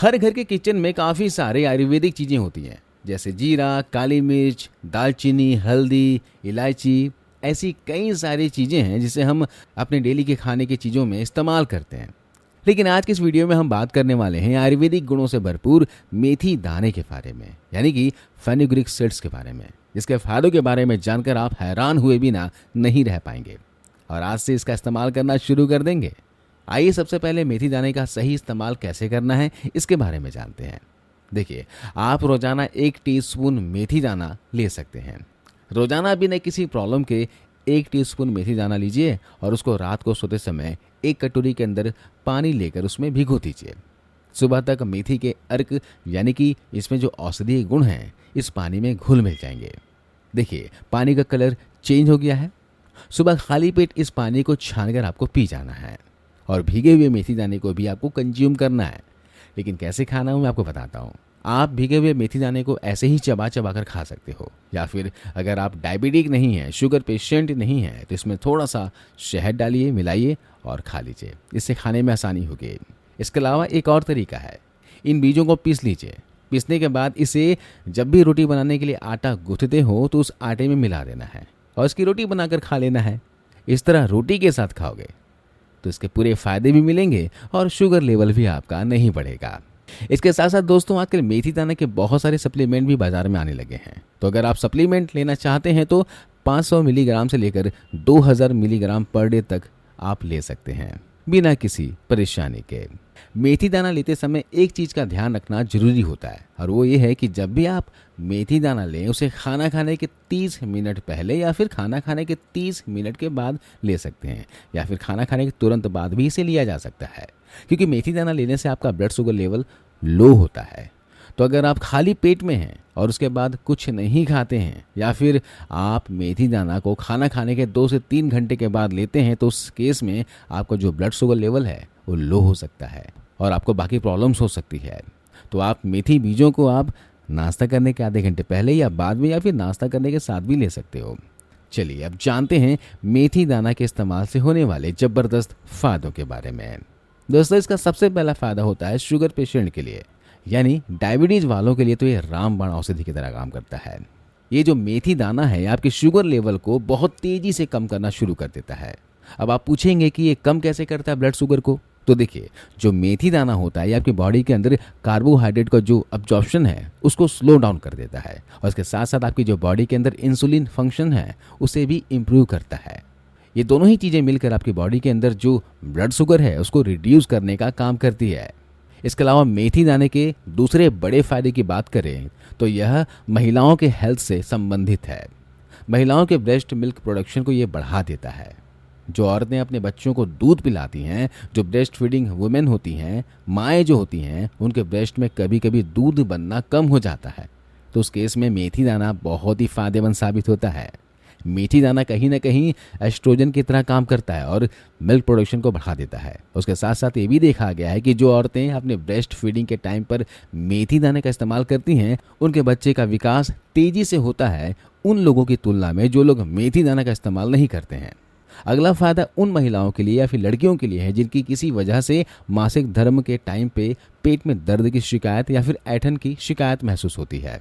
हर घर के किचन में काफ़ी सारे आयुर्वेदिक चीज़ें होती हैं, जैसे जीरा, काली मिर्च, दालचीनी, हल्दी, इलायची। ऐसी कई सारी चीज़ें हैं जिसे हम अपने डेली के खाने की चीज़ों में इस्तेमाल करते हैं। लेकिन आज के इस वीडियो में हम बात करने वाले हैं आयुर्वेदिक गुणों से भरपूर मेथी दाने के बारे में, यानी कि फेनुग्रीक सीड्स के बारे में, जिसके फायदों के बारे में जानकर आप हैरान हुए बिना नहीं रह पाएंगे और आज से इसका इस्तेमाल करना शुरू कर देंगे। आइए सबसे पहले मेथी दाने का सही इस्तेमाल कैसे करना है इसके बारे में जानते हैं। देखिए, आप रोजाना 1 टीस्पून मेथी दाना ले सकते हैं। रोजाना बिना किसी प्रॉब्लम के 1 टीस्पून मेथी दाना लीजिए और उसको रात को सोते समय 1 कटोरी के अंदर पानी लेकर उसमें भिगो दीजिए। सुबह तक मेथी के अर्क यानी कि इसमें जो औषधीय गुण हैं इस पानी में घुल मिल जाएंगे। देखिए, पानी का कलर चेंज हो गया है। सुबह खाली पेट इस पानी को छानकर आपको पी जाना है और भीगे हुए मेथी दाने को भी आपको कंज्यूम करना है। लेकिन कैसे खाना है मैं आपको बताता हूँ। आप भीगे हुए मेथी दाने को ऐसे ही चबा चबा कर खा सकते हो, या फिर अगर आप डायबिटिक नहीं हैं, शुगर पेशेंट नहीं हैं, तो इसमें थोड़ा सा शहद डालिए, मिलाइए और खा लीजिए। इससे खाने में आसानी होगी। इसके अलावा एक और तरीका है, इन बीजों को पीस लीजिए। पीसने के बाद इसे जब भी रोटी बनाने के लिए आटा गूंथते हो तो उस आटे में मिला देना है और इसकी रोटी बनाकर खा लेना है। इस तरह रोटी के साथ खाओगे तो इसके पूरे फायदे भी मिलेंगे और शुगर लेवल भी आपका नहीं बढ़ेगा। इसके साथ साथ दोस्तों, आजकल मेथी दाने के बहुत सारे सप्लीमेंट भी बाजार में आने लगे हैं। तो अगर आप सप्लीमेंट लेना चाहते हैं तो 500 मिलीग्राम से लेकर 2000 मिलीग्राम पर डे तक आप ले सकते हैं बिना किसी परेशानी के। मेथी दाना लेते समय एक चीज़ का ध्यान रखना जरूरी होता है और वो ये है कि जब भी आप मेथी दाना लें उसे खाना खाने के 30 मिनट पहले या फिर खाना खाने के 30 मिनट के बाद ले सकते हैं, या फिर खाना खाने के तुरंत बाद भी इसे लिया जा सकता है, क्योंकि मेथी दाना लेने से आपका ब्लड शुगर लेवल लो होता है। तो अगर आप खाली पेट में हैं और उसके बाद कुछ नहीं खाते हैं, या फिर आप मेथी दाना को खाना खाने के 2 से 3 घंटे के बाद लेते हैं, तो उस केस में आपका जो ब्लड शुगर लेवल है वो लो हो सकता है और आपको बाकी प्रॉब्लम्स हो सकती है। तो आप मेथी बीजों को आप नाश्ता करने के आधे घंटे पहले या बाद में, या फिर नाश्ता करने के साथ भी ले सकते हो। चलिए अब जानते हैं मेथी दाना के इस्तेमाल से होने वाले ज़बरदस्त फ़ायदों के बारे में। दोस्तों, इसका सबसे पहला फ़ायदा होता है शुगर पेशेंट के लिए, यानी डायबिटीज़ वालों के लिए तो ये रामबाण औषधि की तरह काम करता है। ये जो मेथी दाना है आपके शुगर लेवल को बहुत तेज़ी से कम करना शुरू कर देता है। अब आप पूछेंगे कि ये कम कैसे करता है ब्लड शुगर को? तो देखिए, जो मेथी दाना होता है ये आपकी बॉडी के अंदर कार्बोहाइड्रेट का जो अब्जॉर्प्शन है उसको स्लो डाउन कर देता है और इसके साथ साथ आपकी जो बॉडी के अंदर इंसुलिन फंक्शन है उसे भी इम्प्रूव करता है। ये दोनों ही चीज़ें मिलकर आपकी बॉडी के अंदर जो ब्लड शुगर है उसको रिड्यूस करने का काम करती है। इसके अलावा मेथी दाने के दूसरे बड़े फायदे की बात करें तो यह महिलाओं के हेल्थ से संबंधित है। महिलाओं के ब्रेस्ट मिल्क प्रोडक्शन को ये बढ़ा देता है। जो औरतें अपने बच्चों को दूध पिलाती हैं, जो ब्रेस्ट फीडिंग वुमेन होती हैं, माएँ जो होती हैं, उनके ब्रेस्ट में कभी कभी दूध बनना कम हो जाता है, तो उस केस में मेथी दाना बहुत ही फायदेमंद साबित होता है। मेथी दाना कहीं ना कहीं एस्ट्रोजन की तरह काम करता है और मिल्क प्रोडक्शन को बढ़ा देता है। उसके साथ साथ ये भी देखा गया है कि जो औरतें अपने ब्रेस्ट फीडिंग के टाइम पर मेथी दाने का इस्तेमाल करती हैं उनके बच्चे का विकास तेज़ी से होता है उन लोगों की तुलना में जो लोग मेथी दाना का इस्तेमाल नहीं करते हैं। अगला फ़ायदा उन महिलाओं के लिए या फिर लड़कियों के लिए है जिनकी किसी वजह से मासिक धर्म के टाइम पे पेट में दर्द की शिकायत या फिर ऐंठन की शिकायत महसूस होती है,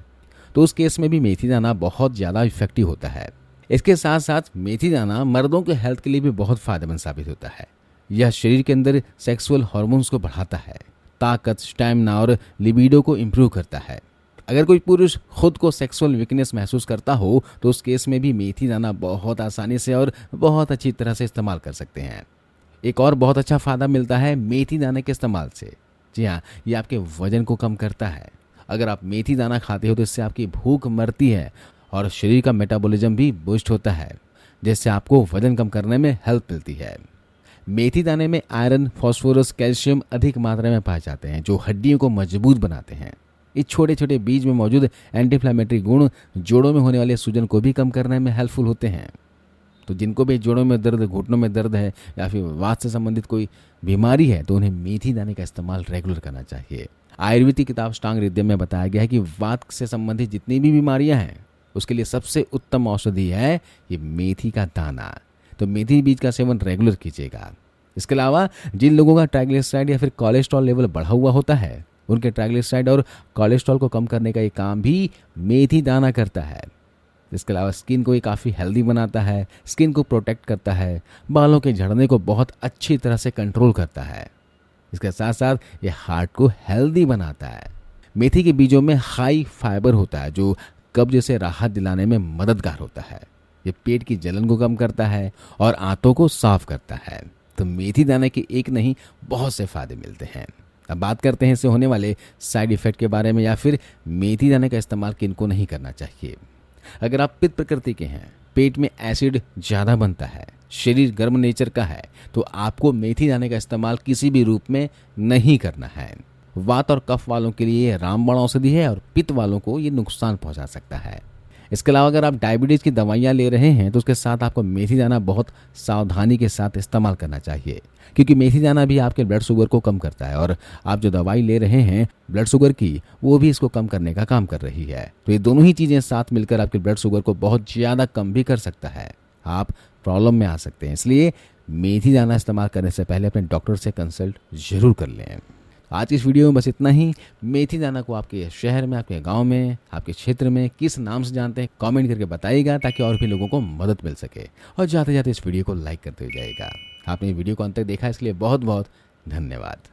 तो उस केस में भी मेथी दाना बहुत ज़्यादा इफेक्टिव होता है। इसके साथ साथ मेथी दाना मर्दों के हेल्थ के लिए भी बहुत फायदेमंद साबित होता है। यह शरीर के अंदर सेक्सुअल हार्मोन्स को बढ़ाता है, ताकत, स्टैमिना और लिबिडो को इम्प्रूव करता है। अगर कोई पुरुष खुद को सेक्सुअल वीकनेस महसूस करता हो तो उस केस में भी मेथी दाना बहुत आसानी से और बहुत अच्छी तरह से इस्तेमाल कर सकते हैं। एक और बहुत अच्छा फ़ायदा मिलता है मेथी दाने के इस्तेमाल से। जी हाँ, ये आपके वजन को कम करता है। अगर आप मेथी दाना खाते हो तो इससे आपकी भूख मरती है और शरीर का मेटाबॉलिज्म भी बूस्ट होता है, जिससे आपको वजन कम करने में हेल्प मिलती है। मेथी दाने में आयरन, फास्फोरस, कैल्शियम अधिक मात्रा में पाए जाते हैं जो हड्डियों को मजबूत बनाते हैं। इस छोटे छोटे बीज में मौजूद एंटी इन्फ्लेमेटरी गुण जोड़ों में होने वाले सूजन को भी कम करने में हेल्पफुल होते हैं। तो जिनको भी जोड़ों में दर्द, घुटनों में दर्द है या फिर वात से संबंधित कोई बीमारी है तो उन्हें मेथी दाने का इस्तेमाल रेगुलर करना चाहिए। आयुर्वेदिक किताब अष्टांग हृदय में बताया गया है कि वात से संबंधित जितनी भी बीमारियां हैं उसके लिए सबसे उत्तम औषधि है ये मेथी का दाना। तो मेथी बीज का सेवन रेगुलर कीजिएगा। इसके अलावा जिन लोगों का ट्राइग्लिसराइड या फिर कोलेस्ट्रॉल लेवल बढ़ा हुआ होता है उनके ट्राइग्लिसराइड और कोलेस्ट्रॉल को कम करने का ये काम भी मेथी दाना करता है। इसके अलावा स्किन को ये काफ़ी हेल्दी बनाता है, स्किन को प्रोटेक्ट करता है, बालों के झड़ने को बहुत अच्छी तरह से कंट्रोल करता है। इसके साथ साथ ये हार्ट को हेल्दी बनाता है। मेथी के बीजों में हाई फाइबर होता है जो कब्ज से राहत दिलाने में मददगार होता है। ये पेट की जलन को कम करता है और आंतों को साफ करता है। तो मेथी दाने के एक नहीं बहुत से फायदे मिलते हैं। अब बात करते हैं इससे होने वाले साइड इफेक्ट के बारे में, या फिर मेथी दाने का इस्तेमाल किनको नहीं करना चाहिए। अगर आप पित्त प्रकृति के हैं, पेट में एसिड ज़्यादा बनता है, शरीर गर्म नेचर का है, तो आपको मेथी दाने का इस्तेमाल किसी भी रूप में नहीं करना है। वात और कफ वालों के लिए ये रामबाण औषधि है और पित्त वालों को ये नुकसान पहुंचा सकता है। इसके अलावा अगर आप डायबिटीज़ की दवाइयाँ ले रहे हैं तो उसके साथ आपको मेथी दाना बहुत सावधानी के साथ इस्तेमाल करना चाहिए, क्योंकि मेथी दाना भी आपके ब्लड शुगर को कम करता है और आप जो दवाई ले रहे हैं ब्लड शुगर की, वो भी इसको कम करने का काम कर रही है। तो ये दोनों ही चीज़ें साथ मिलकर आपके ब्लड शुगर को बहुत ज़्यादा कम भी कर सकता है। आप प्रॉब्लम में आ सकते हैं। इसलिए मेथी दाना इस्तेमाल करने से पहले अपने डॉक्टर से कंसल्ट जरूर कर लें। आज की इस वीडियो में बस इतना ही। मेथी दाना को आपके शहर में, आपके गांव में, आपके क्षेत्र में किस नाम से जानते हैं, कमेंट करके बताइएगा ताकि और भी लोगों को मदद मिल सके। और जाते जाते इस वीडियो को लाइक करते हुए जाइएगा। आपने वीडियो को अंत तक देखा इसलिए बहुत बहुत धन्यवाद।